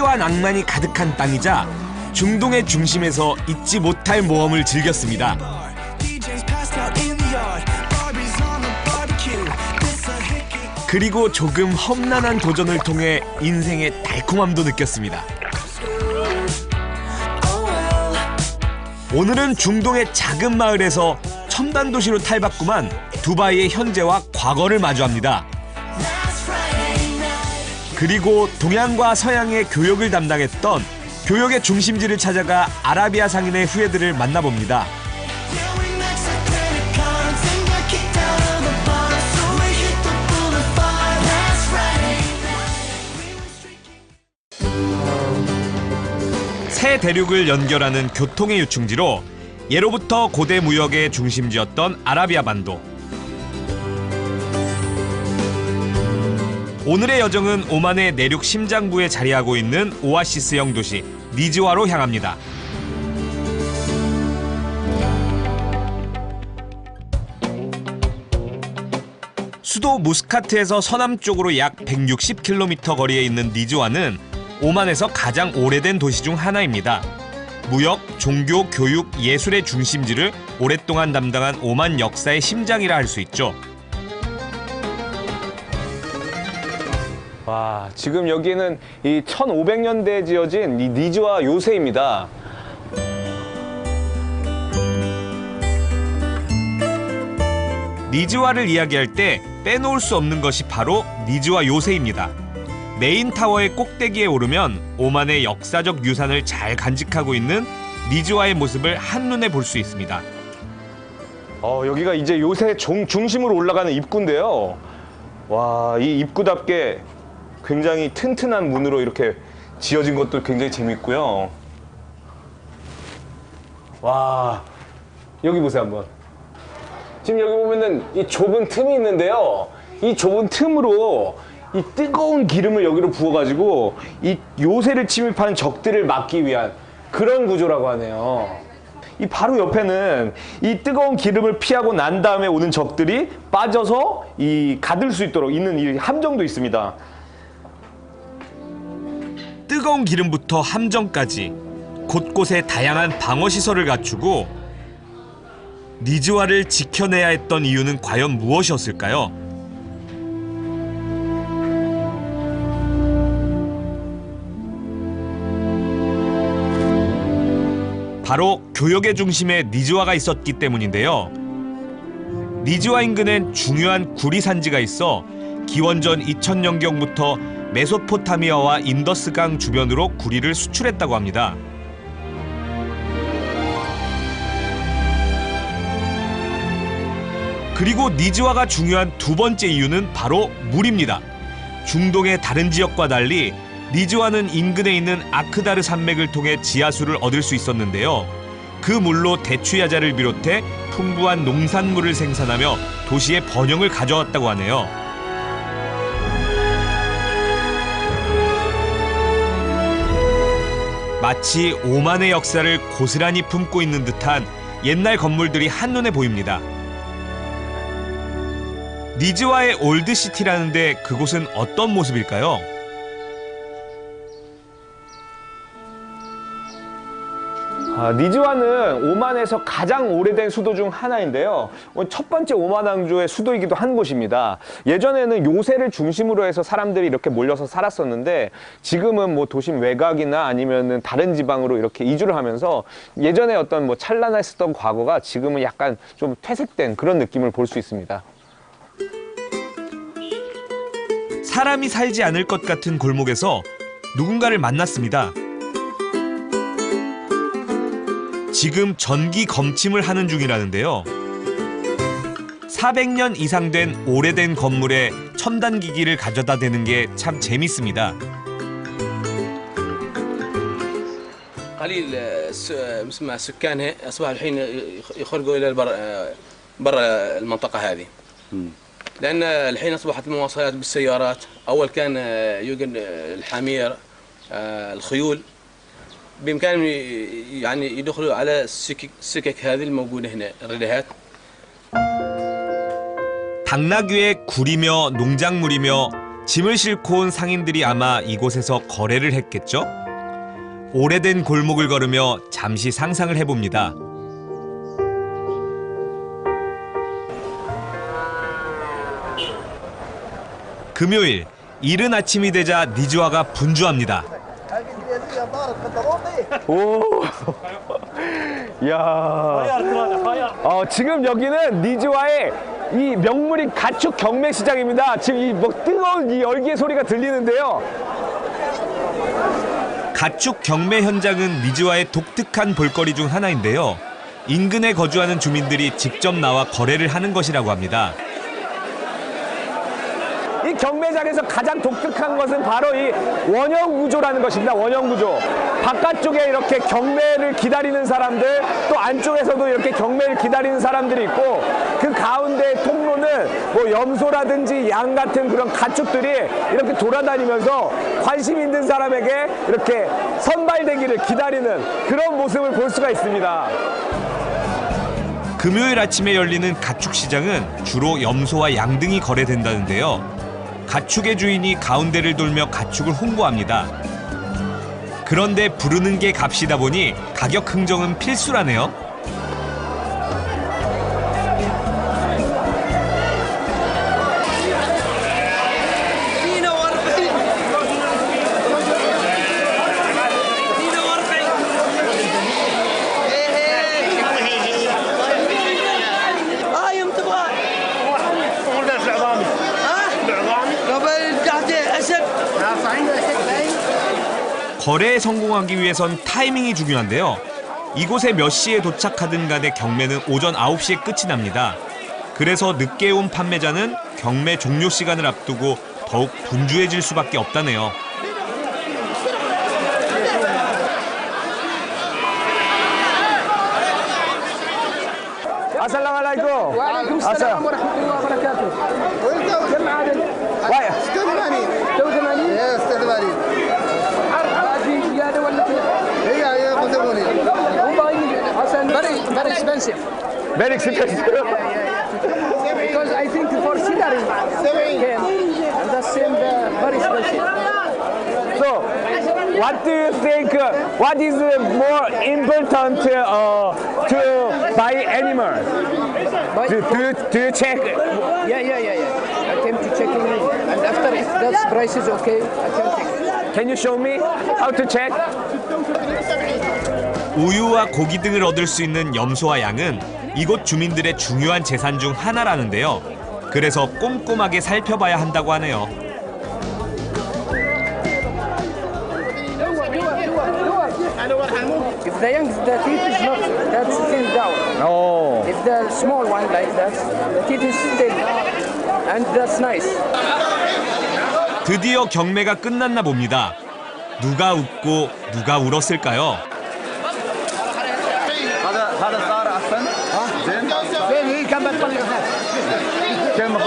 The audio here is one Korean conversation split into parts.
신비와 낭만이 가득한 땅이자 중동의 중심에서 잊지 못할 모험을 즐겼습니다. 그리고 조금 험난한 도전을 통해 인생의 달콤함도 느꼈습니다. 오늘은 중동의 작은 마을에서 첨단 도시로 탈바꿈한 두바이의 현재와 과거를 마주합니다. 그리고 동양과 서양의 교역을 담당했던 교역의 중심지를 찾아가 아라비아 상인의 후예들을 만나봅니다. 세 대륙을 연결하는 교통의 유충지로 예로부터 고대 무역의 중심지였던 아라비아 반도. 오늘의 여정은 오만의 내륙 심장부에 자리하고 있는 오아시스형 도시 니즈와로 향합니다. 수도 무스카트에서 서남쪽으로 약 160km 거리에 있는 니즈와는 오만에서 가장 오래된 도시 중 하나입니다. 무역, 종교, 교육, 예술의 중심지를 오랫동안 담당한 오만 역사의 심장이라 할 수 있죠. 와, 지금 여기는 이 1500년대에 지어진 이 니즈와 요새입니다. 니즈와를 이야기할 때 빼놓을 수 없는 것이 바로 니즈와 요새입니다. 메인 타워의 꼭대기에 오르면 오만의 역사적 유산을 잘 간직하고 있는 니즈와의 모습을 한눈에 볼 수 있습니다. 여기가 이제 요새 중심으로 올라가는 입구인데요. 와, 이 입구답게 굉장히 튼튼한 문으로 이렇게 지어진 것도 굉장히 재밌고요. 와, 여기 보세요 한번. 지금 여기 보면은 이 좁은 틈이 있는데요. 이 좁은 틈으로 이 뜨거운 기름을 여기로 부어가지고 이 요새를 침입하는 적들을 막기 위한 그런 구조라고 하네요. 이 바로 옆에는 이 뜨거운 기름을 피하고 난 다음에 오는 적들이 빠져서 이 가들 수 있도록 있는 이 함정도 있습니다. 뜨거운 기름부터 함정까지 곳곳에 다양한 방어 시설을 갖추고 니즈와를 지켜내야 했던 이유는 과연 무엇이었을까요? 바로 교역의 중심에 니즈와가 있었기 때문인데요. 니즈와 인근엔 중요한 구리 산지가 있어 기원전 2000년경부터 메소포타미아와 인더스강 주변으로 구리를 수출했다고 합니다. 그리고 니즈와가 중요한 두 번째 이유는 바로 물입니다. 중동의 다른 지역과 달리 니즈와는 인근에 있는 아크다르 산맥을 통해 지하수를 얻을 수 있었는데요. 그 물로 대추야자를 비롯해 풍부한 농산물을 생산하며 도시의 번영을 가져왔다고 하네요. 마치 오만의 역사를 고스란히 품고 있는 듯한 옛날 건물들이 한눈에 보입니다. 니즈와의 올드시티라는데 그곳은 어떤 모습일까요? 니즈와는 오만에서 가장 오래된 수도 중 하나인데요. 첫 번째 오만 왕조의 수도이기도 한 곳입니다. 예전에는 요새를 중심으로 해서 사람들이 이렇게 몰려서 살았었는데 지금은 뭐 도심 외곽이나 아니면은 다른 지방으로 이렇게 이주를 하면서 예전에 어떤 뭐 찬란했었던 과거가 지금은 약간 좀 퇴색된 그런 느낌을 볼 수 있습니다. 사람이 살지 않을 것 같은 골목에서 누군가를 만났습니다. 지금 전기 검침을 하는 중이라는데요. 400년 이상 된 오래된 건물에 첨단 기기를 가져다 대는 게 참 재밌습니다. قليل اسمها سكانها اصبحوا الحين يخرجوا الى برا المنطقه هذه. لان الحين اصبحت المواصلات بالسيارات، اول كان يوجد الحمير الخيول بامكانهم يعني يدخلوا على السكك هذه الموجوده هنا الريليهات. 당나귀의 굴이며 농작물이며 짐을 싣고 온 상인들이 아마 이곳에서 거래를 했겠죠? 오래된 골목을 걸으며 잠시 상상을 해봅니다. 금요일, 이른 아침이 되자 니즈와가 분주합니다. 오, 야, 지금 여기는 니즈와의 이 명물인 가축 경매 시장입니다. 지금 이 뭐 뜨거운 이 열기의 소리가 들리는데요. 가축 경매 현장은 니즈와의 독특한 볼거리 중 하나인데요. 인근에 거주하는 주민들이 직접 나와 거래를 하는 것이라고 합니다. 이 경매장에서 가장 독특한 것은 바로 이 원형 구조라는 것입니다. 원형 구조. 바깥쪽에 이렇게 경매를 기다리는 사람들, 또 안쪽에서도 이렇게 경매를 기다리는 사람들이 있고, 그 가운데 통로는 뭐 염소라든지 양 같은 그런 가축들이 이렇게 돌아다니면서 관심 있는 사람에게 이렇게 선발되기를 기다리는 그런 모습을 볼 수가 있습니다. 금요일 아침에 열리는 가축 시장은 주로 염소와 양 등이 거래된다는데요. 가축의 주인이 가운데를 돌며 가축을 홍보합니다. 그런데 부르는 게 값이다 보니 가격 흥정은 필수라네요. 거래에 성공하기 위해선 타이밍이 중요한데요. 이곳에 몇 시에 도착하든 간에 경매는 오전 9시에 끝이 납니다. 그래서 늦게 온 판매자는 경매 종료 시간을 앞두고 더욱 분주해질 수밖에 없다네요. 아살라말라이쿰. Waalaikumsalam warahmatullahi wabarakatuh. كم عدد؟ 와야. 86 يا استاذ وليد هذه زيادة ولا كده؟ هي متولي عشان very expensive. Very expensive. Because I think for scenery came and the same very expensive. So, what do you think? What is more important to buy animal? But Do you check? yeah. I came to checking and after if that price is okay, I can take it. Can you show me how to check? 우유와 고기 등을 얻을 수 있는 염소와 양은 이곳 주민들의 중요한 재산 중 하나라는데요. 그래서 꼼꼼하게 살펴봐야 한다고 하네요. If the young, the teeth is not, that's still down. Oh. If the small one like that, the teeth is still down. And that's nice. 드디어 경매가 끝났나 봅니다. 누가 웃고 누가 울었을까요? هذا صار احسن زين كم بتطلع كم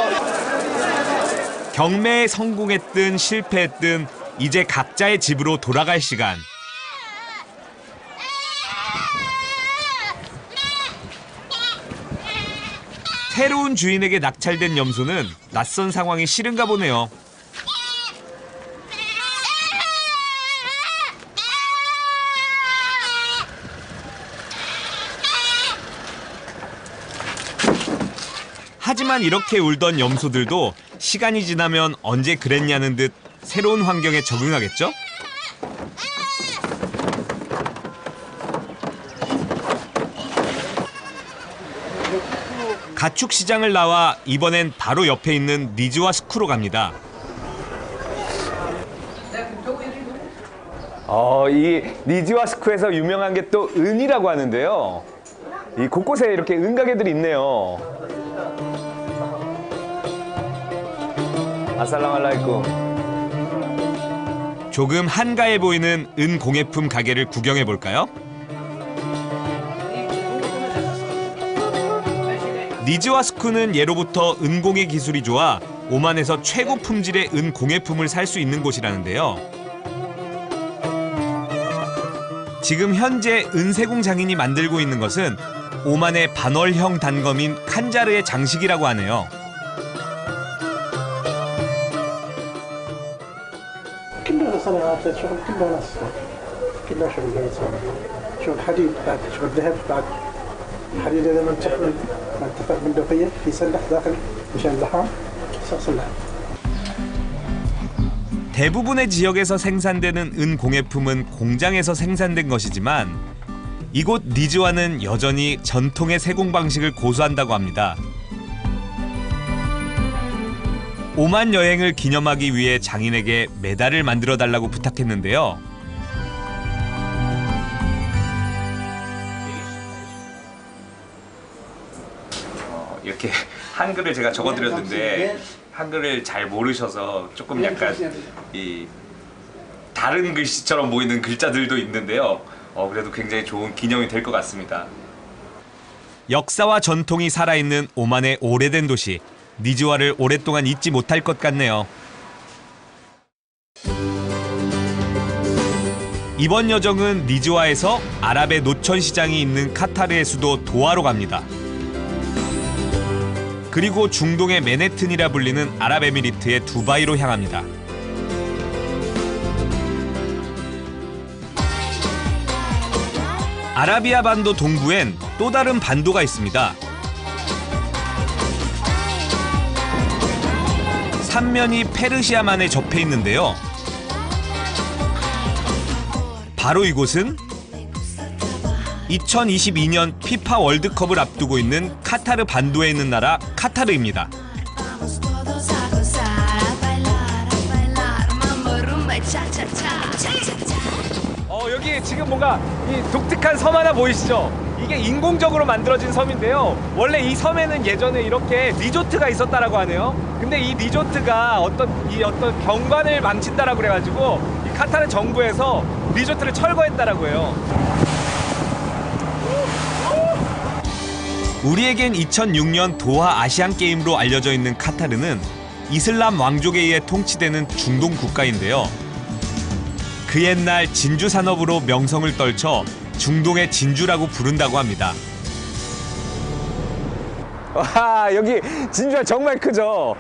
경매에 성공했든 실패했든 이제 각자의 집으로 돌아갈 시간. 새로운 주인에게 낙찰된 염소는 낯선 상황이 싫은가 보네요. 하지만 이렇게 울던 염소들도 시간이 지나면 언제 그랬냐는 듯 새로운 환경에 적응하겠죠? 가축 시장을 나와 이번엔 바로 옆에 있는 니즈와 스쿠로 갑니다. 이 니즈와스쿠에서 유명한 게 또 은이라고 하는데요. 이 곳곳에 이렇게 은 가게들이 있네요. 아살라말라이쿰. 조금 한가해 보이는 은 공예품 가게를 구경해 볼까요? 니즈와스쿠는 예로부터 은공예 기술이 좋아 오만에서 최고 품질의 은 공예품을 살 수 있는 곳이라는데요. 지금 현재 은세공 장인이 만들고 있는 것은 오만의 반월형 단검인 칸자르의 장식이라고 하네요. هذا الشغل كله ناس كله شغل هيك شغل حديد بعد شغل ذهب بعد الحديد إذا منتفع بندقية يسلح داخل مشان اللحام يصص اللحم. 대부분의 지역에서 생산되는 은 공예품은 공장에서 생산된 것이지만 이곳 니즈와는 여전히 전통의 세공 방식을 고수한다고 합니다. 오만 여행을 기념하기 위해 장인에게 메달을 만들어 달라고 부탁했는데요. 이렇게 한글을 제가 적어드렸는데 한글을 잘 모르셔서 조금 약간 이 다른 글씨처럼 보이는 글자들도 있는데요. 그래도 굉장히 좋은 기념이 될 것 같습니다. 역사와 전통이 살아있는 오만의 오래된 도시 니즈와를 오랫동안 잊지 못할 것 같네요. 이번 여정은 니즈와에서 아랍의 노천 시장이 있는 카타르의 수도 도하로 갑니다. 그리고 중동의 맨해튼이라 불리는 아랍에미리트의 두바이로 향합니다. 아라비아 반도 동부엔 또 다른 반도가 있습니다. 삼면이 페르시아만에 접해 있는데요. 바로 이곳은 2022년 피파 월드컵을 앞두고 있는 카타르 반도에 있는 나라 카타르입니다. 여기 지금 뭔가 이 독특한 섬 하나 보이시죠? 이게 인공적으로 만들어진 섬인데요. 원래 이 섬에는 예전에 이렇게 리조트가 있었다라고 하네요. 근데 이 리조트가 어떤 경관을 망친다라고 그래가지고 이 카타르 정부에서 리조트를 철거했다라고 해요. 우리에겐 2006년 도하 아시안 게임으로 알려져 있는 카타르는 이슬람 왕족에 의해 통치되는 중동 국가인데요. 그 옛날 진주 산업으로 명성을 떨쳐 중동의 진주라고 부른다고 합니다. 와, 여기 진주가 정말 크죠.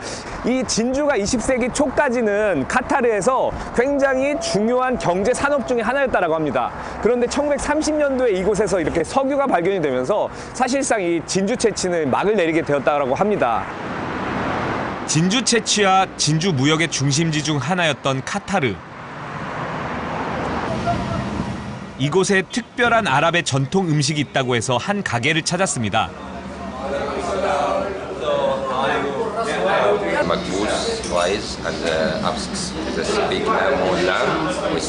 이 진주가 20세기 초까지는 카타르에서 굉장히 중요한 경제 산업 중에 하나였다고 합니다. 그런데 1930년도에 이곳에서 이렇게 석유가 발견이 되면서 사실상 이 진주 채취는 막을 내리게 되었다고 합니다. 진주 채취와 진주 무역의 중심지 중 하나였던 카타르. 이곳에 특별한 아랍의 전통 음식이 있다고 해서 한 가게를 찾았습니다. Makbous, rice and absks. This big whole lamb with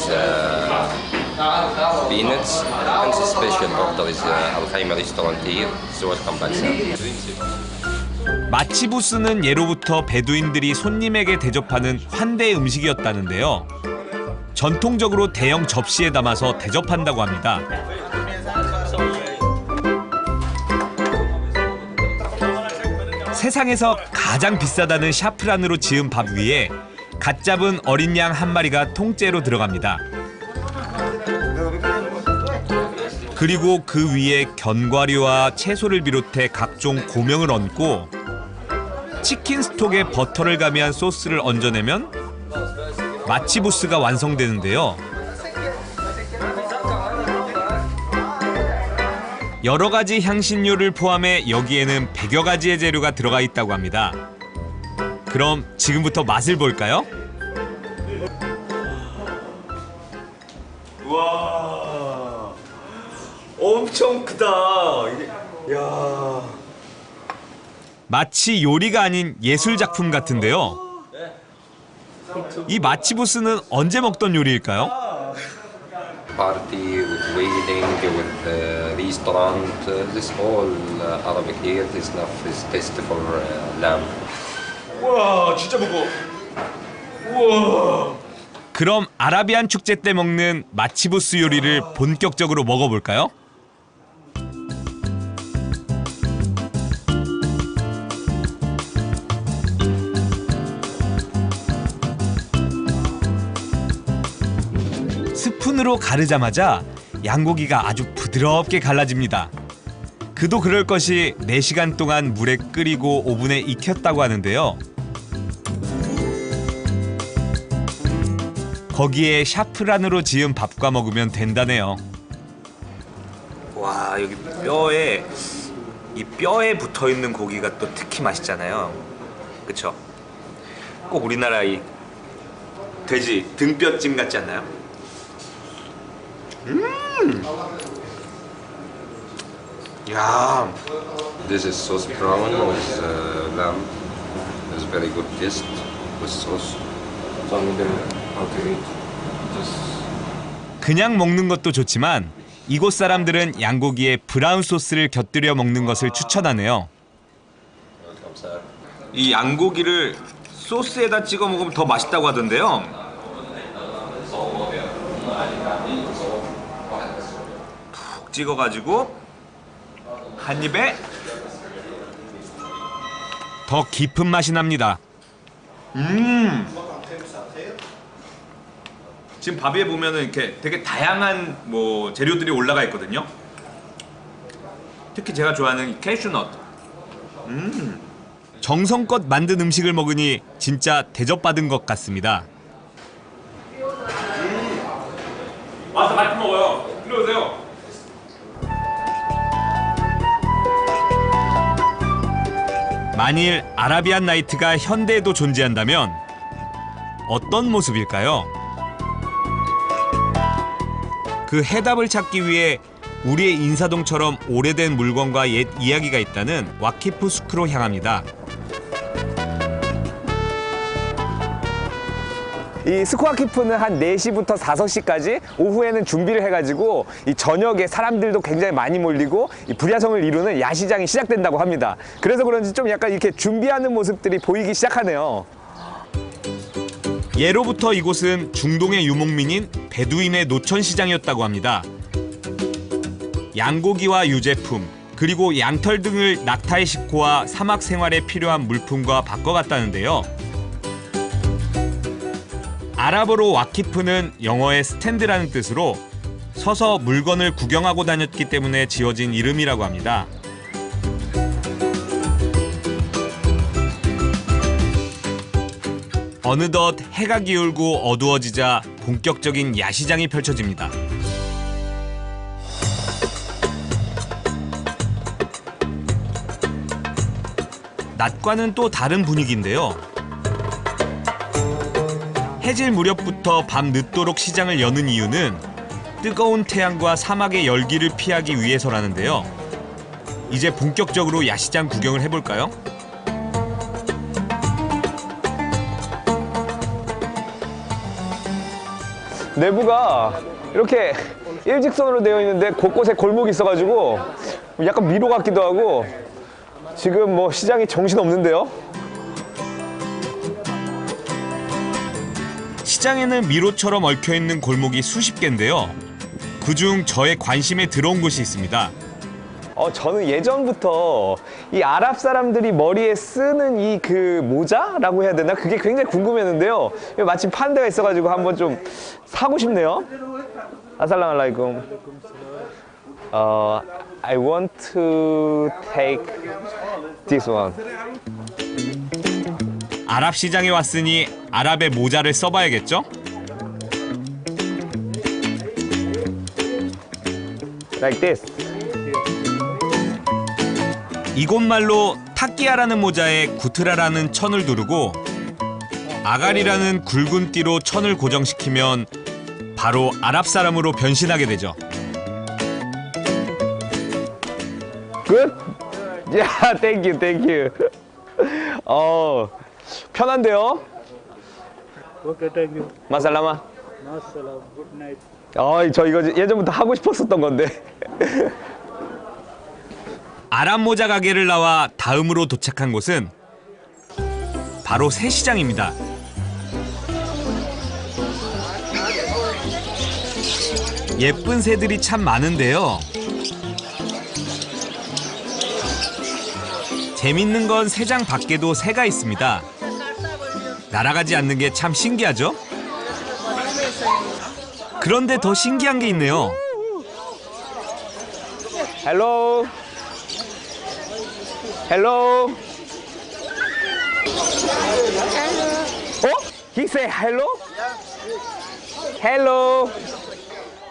peanuts. And the special order is Al Khaima restaurant here. So welcome back, sir. 마치부스는 예로부터 베두인들이 손님에게 대접하는 환대 음식이었다는데요. 전통적으로 대형 접시에 담아서 대접한다고 합니다. 세상에서 가장 비싸다는 샤프란으로 지은 밥 위에 갓 잡은 어린 양 한 마리가 통째로 들어갑니다. 그리고 그 위에 견과류와 채소를 비롯해 각종 고명을 얹고 치킨 스톡에 버터를 가미한 소스를 얹어내면 마치부스가 완성되는데요. 여러 가지 향신료를 포함해 여기에는 100여 가지의 재료가 들어가 있다고 합니다. 그럼 지금부터 맛을 볼까요? 와, 엄청 크다. 야. 마치 요리가 아닌 예술 작품 같은데요. 이 마치부스는 언제 먹던 요리일까요? Party with wedding, with restaurant. This all Arabic here. This enough is taste for lamb. 와, 진짜 무거워. 우와. 그럼 아라비안 축제 때 먹는 마치부스 요리를 본격적으로 먹어볼까요? 스푼으로 가르자마자 양고기가 아주 부드럽게 갈라집니다. 그도 그럴 것이 4시간 동안 물에 끓이고 오븐에 익혔다고 하는데요. 거기에 샤프란으로 지은 밥과 먹으면 된다네요. 와, 여기 이 뼈에 붙어 있는 고기가 또 특히 맛있잖아요. 그쵸? 꼭 우리나라 이 돼지 등뼈찜 같지 않나요? 야. This is sauce brown with lamb. It's very good taste with sauce. 그냥 먹는 것도 좋지만 이곳 사람들은 양고기에 브라운 소스를 곁들여 먹는 것을 추천하네요. 이 양고기를 소스에다 찍어 먹으면 더 맛있다고 하던데요. 푹 찍어가지고 한 입에 더 깊은 맛이 납니다. 지금 밥 위에 보면은 이렇게 되게 다양한 뭐 재료들이 올라가 있거든요. 특히 제가 좋아하는 이 캐슈넛. 정성껏 만든 음식을 먹으니 진짜 대접받은 것 같습니다. 와서 맛있게 먹어요. 이리 오세요. 만일 아라비안 나이트가 현대에도 존재한다면 어떤 모습일까요? 그 해답을 찾기 위해 우리의 인사동처럼 오래된 물건과 옛 이야기가 있다는 와키프 스크로 향합니다. 이 스코아키프는 한 4시부터 5시까지 오후에는 준비를 해가지고 이 저녁에 사람들도 굉장히 많이 몰리고 이 불야성을 이루는 야시장이 시작된다고 합니다. 그래서 그런지 좀 약간 이렇게 준비하는 모습들이 보이기 시작하네요. 예로부터 이곳은 중동의 유목민인 베두인의 노천시장이었다고 합니다. 양고기와 유제품, 그리고 양털 등을 낙타에 싣고와 사막 생활에 필요한 물품과 바꿔갔다는데요. 아랍어로 와키프는 영어의 스탠드라는 뜻으로 서서 물건을 구경하고 다녔기 때문에 지어진 이름이라고 합니다. 어느덧 해가 기울고 어두워지자 본격적인 야시장이 펼쳐집니다. 낮과는 또 다른 분위기인데요. 해질 무렵부터 밤 늦도록 시장을 여는 이유는 뜨거운 태양과 사막의 열기를 피하기 위해서라는데요. 이제 본격적으로 야시장 구경을 해볼까요? 내부가 이렇게 일직선으로 되어 있는데 곳곳에 골목이 있어가지고 약간 미로 같기도 하고 지금 뭐 시장이 정신없는데요? 시장에는 미로처럼 얽혀있는 골목이 수십 개인데요. 그중 저의 관심에 들어온 곳이 있습니다. 저는 예전부터 이 아랍 사람들이 머리에 쓰는 이 그 모자라고 해야 되나? 그게 굉장히 궁금했는데요. 마침 파는 데가 있어가지고 한번 좀 사고 싶네요. 아살람 알라이쿰. I want to take this one. 아랍 시장에 왔으니 아랍의 모자를 써봐야겠죠? Like this. 이곳 말로 타끼아라는 모자에 구트라라는 천을 두르고 아가리라는 굵은 띠로 천을 고정시키면 바로 아랍 사람으로 변신하게 되죠. Good? Yeah, thank you. 편한데요? Okay, thank you. 마살라마. Masalam. Good night. 저 이거 예전부터 하고 싶었었던 건데. 아랍 모자 가게를 나와 다음으로 도착한 곳은 바로 새시장입니다. 예쁜 새들이 참 많은데요. 재밌는 건 새장 밖에도 새가 있습니다. 날아가지 않는 게 참 신기하죠? 그런데 더 신기한 게 있네요. Hello. Hello. He say hello? 헬로.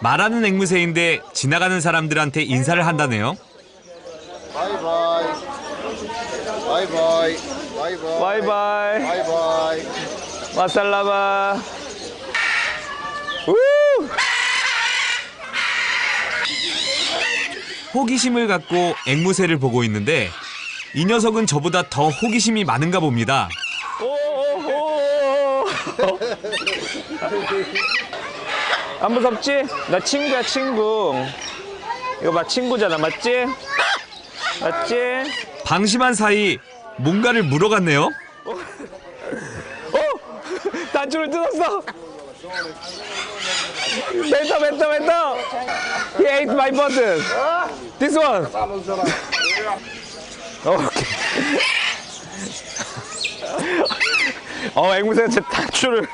말하는 앵무새인데 지나가는 사람들한테 인사를 한다네요. Bye bye. Bye bye. Bye bye. 바이바이. Bye bye. 마살라마. 우! 호기심을 갖고 앵무새를 보고 있는데 이 녀석은 저보다 더 호기심이 많은가 봅니다. 오오오. 안 무섭지? 나 친구야, 친구. 이거 봐, 친구잖아, 맞지? 맞지? 방심한 사이 뭔가를 물어갔네요. 단추를 뜯었어. 멘터. He ate my button. This one. 오케이. 앵무새가 제 단추를.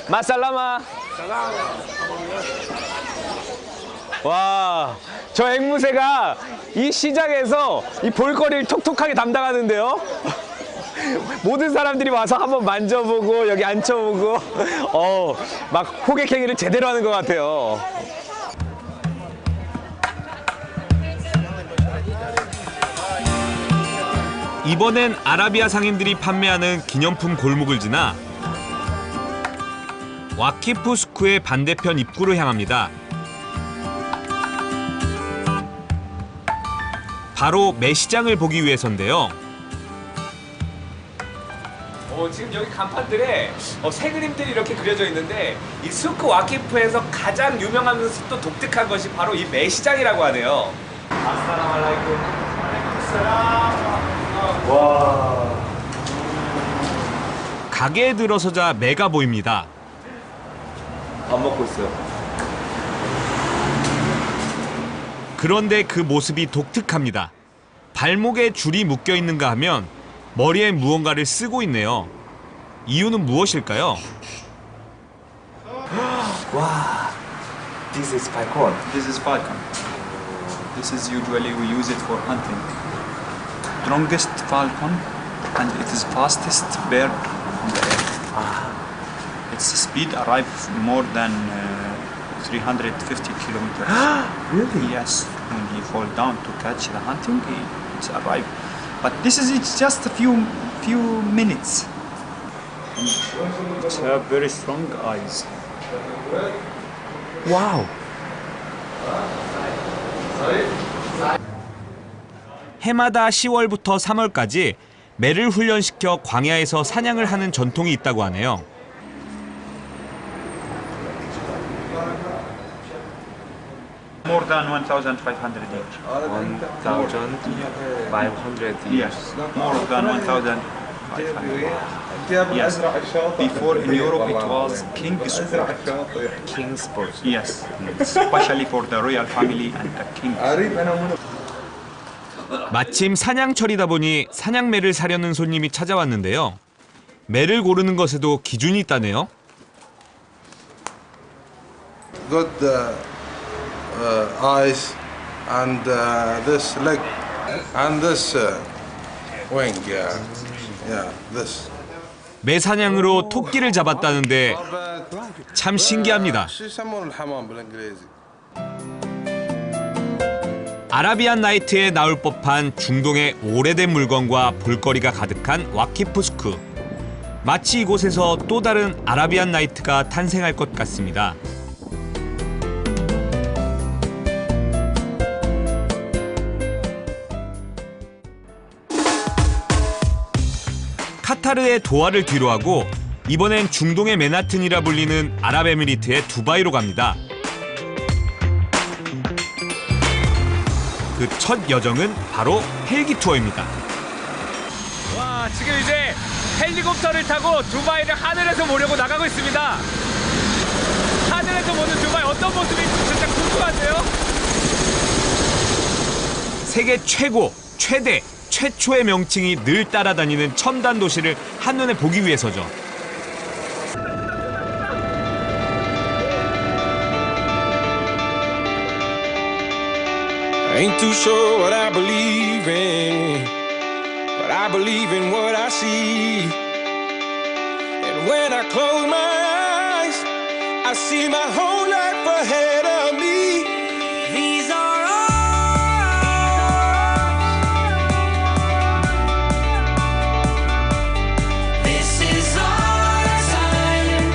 마살라마. 와, 저 앵무새가 이 시장에서 이 볼거리를 톡톡하게 담당하는데요. 모든 사람들이 와서 한번 만져보고 여기 앉혀보고 막 호객 행위를 제대로 하는 것 같아요. 이번엔 아라비아 상인들이 판매하는 기념품 골목을 지나 와키푸스쿠의 반대편 입구로 향합니다. 바로 매시장을 보기 위해서인데요. 지금 여기 간판들에 새 그림들이 이렇게 그려져 있는데 이 수크 와키프에서 가장 유명하면서 또 독특한 것이 바로 이 매시장이라고 하네요. 아스사라말라이쿰. 와. 가게에 들어서자 매가 보입니다. 밥 먹고 있어요. 그런데 그 모습이 독특합니다. 발목에 줄이 묶여 있는가 하면 머리에 무언가를 쓰고 있네요. 이유는 무엇일까요? 와. This is falcon. This is falcon. This is usually we use it for hunting. Strongest falcon and it is fastest bird on the earth. Its speed arrives more than 350 kilometers. Really? Yes. When he fall down to catch the hunting, it's arrive. But it's just a few minutes. It's have very strong eyes. 와우. 해마다 10월부터 3월까지 매를 훈련시켜 광야에서 사냥을 하는 전통이 있다고 하네요. More than 1,500 years. 1,500 Yes, more than 1,500. Yes. Before in Europe it was king sport. king sport. Yes, especially for the royal family and the king. 마침 사냥철이다 보니 사냥매를 사려는 손님이 찾아왔는데요. 매를 고르는 것에도 기준이 있다네요. Good eyes and this leg and this wing. Yeah, this. 매 사냥으로 토끼를 잡았다는데 참 신기합니다. 아라비안 나이트에 나올 법한 중동의 오래된 물건과 볼거리가 가득한 와키푸스쿠. 마치 이곳에서 또 다른 아라비안 나이트가 탄생할 것 같습니다. 카타르의 도하를 뒤로하고 이번엔 중동의 맨하튼이라 불리는 아랍에미리트의 두바이로 갑니다. 그 첫 여정은 바로 헬기 투어입니다. 와, 지금 이제 헬리콥터를 타고 두바이를 하늘에서 보려고 나가고 있습니다. 하늘에서 보는 두바이 어떤 모습인지 진짜 궁금한데요? 세계 최고, 최대, 최초의 명칭이 늘 따라다니는 첨단 도시를 한눈에 보기 위해서죠. I ain't too sure what I believe in, but I believe in what I see. And when I close my eyes, I see my whole life ahead of me. These are This is our time.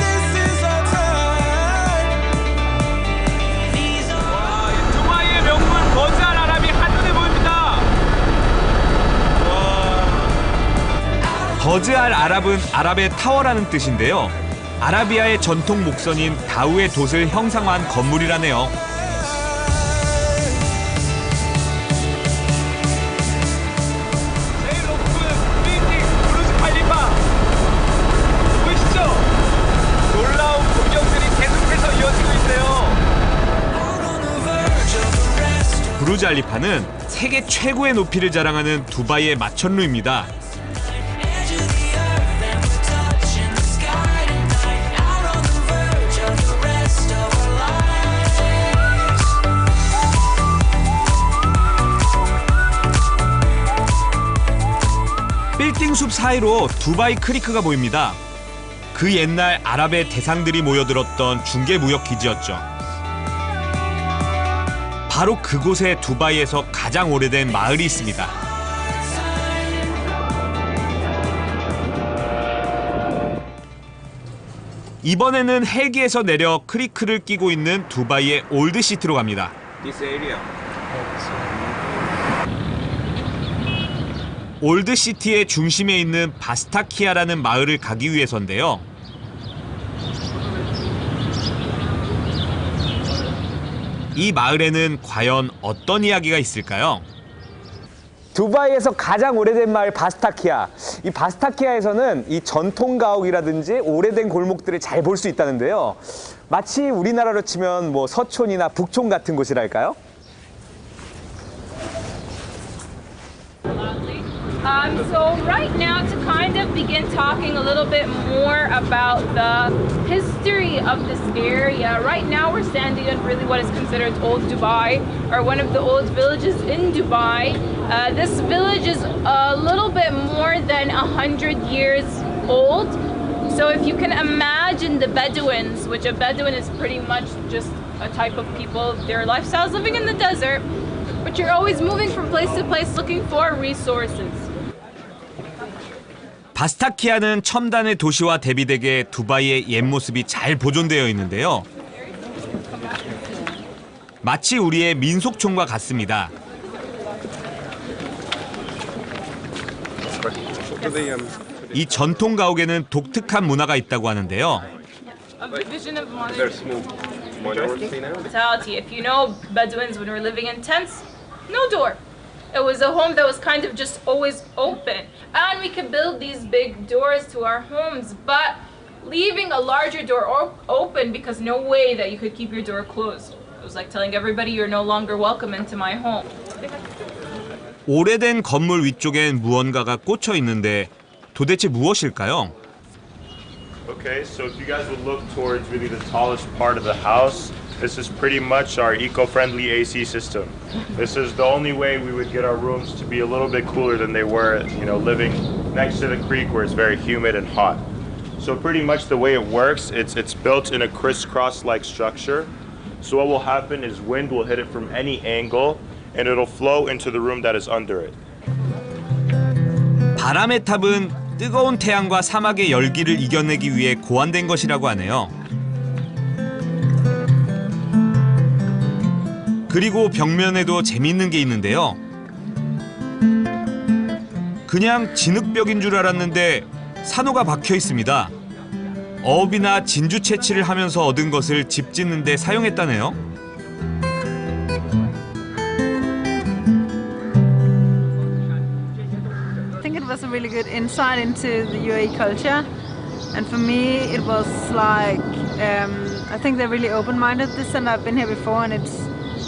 This is our time. These are 두바이의 명물 버즈알 아랍이 한눈에 보입니다. 버즈알 아랍은 아랍의 타워라는 뜻인데요. 아라비아의 전통 목선인 다우의 돛을 형상화한 건물이라네요. 제일 높은 빌딩 부르즈 칼리파 보이시죠? 놀라운 풍경들이 계속해서 이어지고 있네요. 부르즈 알리파는 세계 최고의 높이를 자랑하는 두바이의 마천루입니다. 빌딩 숲 사이로 두바이 크리크가 보입니다. 그 옛날 아랍의 대상들이 모여들었던 중개무역 기지였죠. 바로 그곳에 두바이에서 가장 오래된 마을이 있습니다. 이번에는 헬기에서 내려 크리크를 끼고 있는 두바이의 올드시티로 갑니다. 올드시티의 중심에 있는 바스타키아라는 마을을 가기 위해서인데요. 이 마을에는 과연 어떤 이야기가 있을까요? 두바이에서 가장 오래된 마을 바스타키아. 이 바스타키아에서는 이 전통 가옥이라든지 오래된 골목들을 잘 볼 수 있다는데요. 마치 우리나라로 치면 뭐 서촌이나 북촌 같은 곳이랄까요? So right now, to kind of begin talking a little bit more about the history of this area. Right now we're standing in really what is considered Old Dubai, or one of the old villages in Dubai. This village is a little bit more than 100 years old. So if you can imagine the Bedouins, which a Bedouin is pretty much just a type of people, their lifestyles living in the desert, but you're always moving from place to place looking for resources. 바스타키아는 첨단의 도시와 대비되게 두바이의 옛 모습이 잘 보존되어 있는데요. 마치 우리의 민속촌과 같습니다. 이 전통 가옥에는 독특한 문화가 있다고 하는데요. If you know Bedouins when we were living in tents, no door. It was a home that was kind of just always open. And we could build these big doors to our homes, but leaving a larger door open because no way that you could keep your door closed. It was like telling everybody you're no longer welcome into my home. 오래된 건물 위쪽엔 무언가가 꽂혀 있는데 도대체 무엇일까요? Okay, so if you guys would look towards really the tallest part of the house, this is pretty much our eco-friendly AC system. This is the only way we would get our rooms to be a little bit cooler than they were, you know, living next to the creek where it's very humid and hot. So pretty much the way it works, it's built in a crisscross-like structure. So what will happen is wind will hit it from any angle and it'll flow into the room that is under it. 바람의 탑은 뜨거운 태양과 사막의 열기를 이겨내기 위해 고안된 것이라고 하네요. 그리고 벽면에도 재밌는 게 있는데요. 그냥 진흙벽인 줄 알았는데 산호가 박혀 있습니다. 어업이나 진주 채취를 하면서 얻은 것을 집 짓는 데 사용했다네요. I think it was a really good insight into the UAE culture, and for me it was like I think they're really open-minded this, and I've been here before, and it's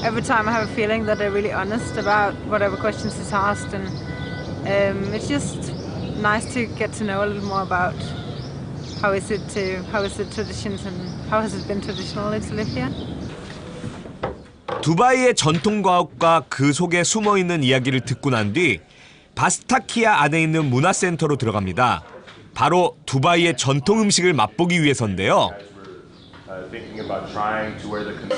every time I have a feeling that they're really honest about whatever questions is asked, and it's just nice to get to know a little more about how is the traditions and how has it been traditionally to live here. 두바이의 전통 과학과 그 속에 숨어 있는 이야기를 듣고 난 뒤 바스타키아 안에 있는 문화센터로 들어갑니다. 바로 두바이의 전통 음식을 맛보기 위해서인데요. Thinking about trying to wear the And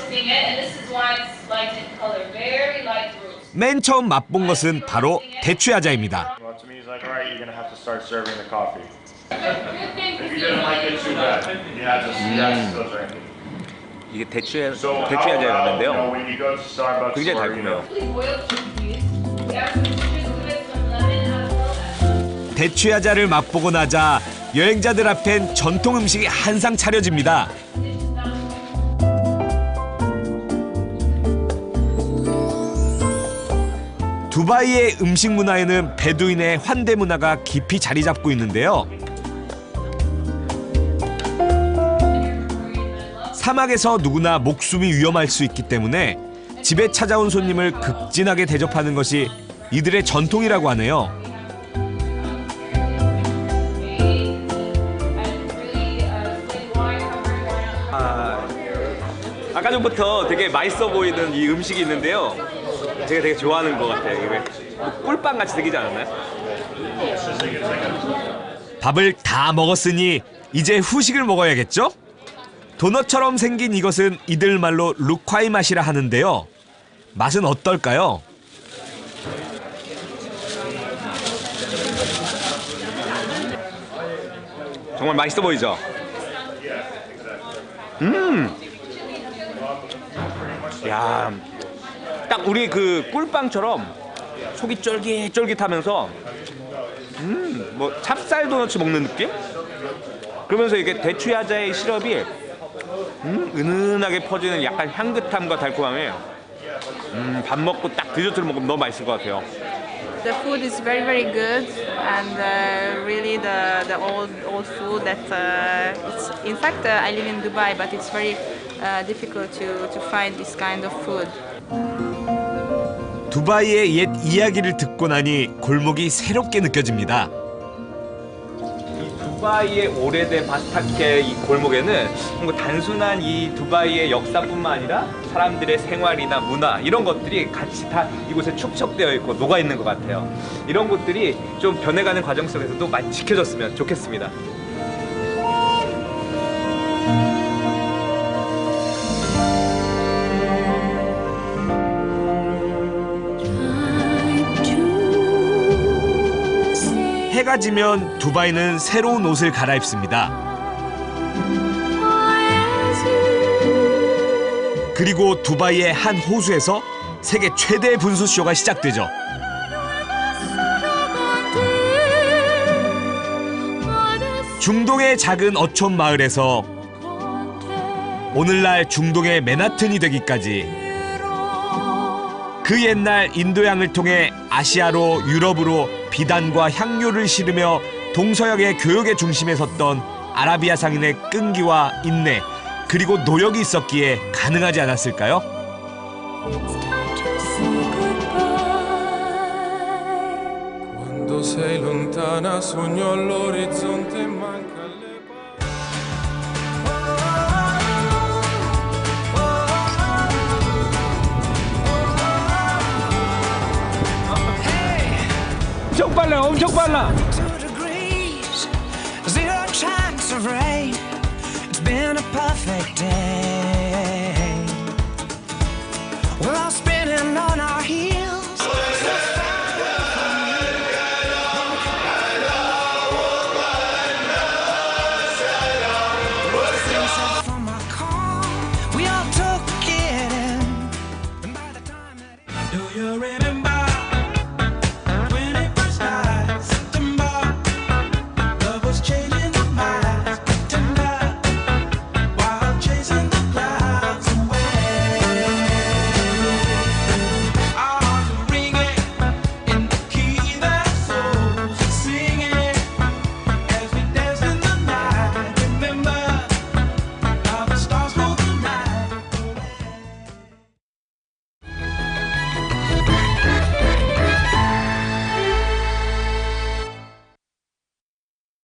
this is why it's light in color, very light rose. 맨 처음 맛본 것은 바로 대추야자입니다. Well, to me, he's like, all right, you're gonna have to start serving the coffee. If you didn't like it too bad, you have to still drink it. 이게 So 대추야자였는데요. when you go to Starbucks, 굉장히 or, you know, 달콤해요. Boiled chickpeas. We have some citrus with some lemon as well. 대추야자를 맛보고 나자 여행자들 앞엔 전통 음식이 한상 차려집니다. 두바이의 음식 문화에는 베두인의 환대 문화가 깊이 자리 잡고 있는데요. 사막에서 누구나 목숨이 위험할 수 있기 때문에 집에 찾아온 손님을 극진하게 대접하는 것이 이들의 전통이라고 하네요. 아까 전부터 되게 맛있어 보이는 이 음식이 있는데요. 제가 되게 좋아하는 것 같아요. 이게 꿀빵 같이 생기지 않았나요? 밥을 다 먹었으니 이제 후식을 먹어야겠죠? 도넛처럼 생긴 이것은 이들 말로 루콰이 맛이라 하는데요. 맛은 어떨까요? 정말 맛있어 보이죠? 야, 딱 우리 그 꿀빵처럼 속이 쫄깃쫄깃하면서 뭐 찹쌀 도넛 먹는 느낌? 그러면서 이게 대추야자의 시럽이 은은하게 퍼지는 약간 향긋함과 달콤함에 밥 먹고 딱 디저트를 먹으면 너무 맛있을 것 같아요. The food is very, very good, and really the old food that it's, in fact I live in Dubai, but it's very difficult to find this kind of food. 두바이의 옛 이야기를 듣고 나니 골목이 새롭게 느껴집니다. 두바이의 오래된 바스타케 이 골목에는 뭔가 단순한 이 두바이의 역사뿐만 아니라 사람들의 생활이나 문화 이런 것들이 같이 다 이곳에 축적되어 있고 녹아 있는 것 같아요. 이런 것들이 좀 변해가는 과정 속에서도 많이 지켜졌으면 좋겠습니다. 해가 지면 두바이는 새로운 옷을 갈아입습니다. 그리고 두바이의 한 호수에서 세계 최대 분수쇼가 시작되죠. 중동의 작은 어촌 마을에서 오늘날 중동의 맨하튼이 되기까지 그 옛날 인도양을 통해 아시아로 유럽으로 비단과 향료를 실으며 동서양의 교역의 중심에 섰던 아라비아 상인의 끈기와 인내 그리고 노력이 있었기에 가능하지 않았을까요? Quando sei lontana sogno all'orizzonte manca le 엄청 빨라, 엄청 빨라. Zero chance of rain. It's been a perfect day. We're all spinning on our heels. From our car, we all took it in. And by the time that do you remember?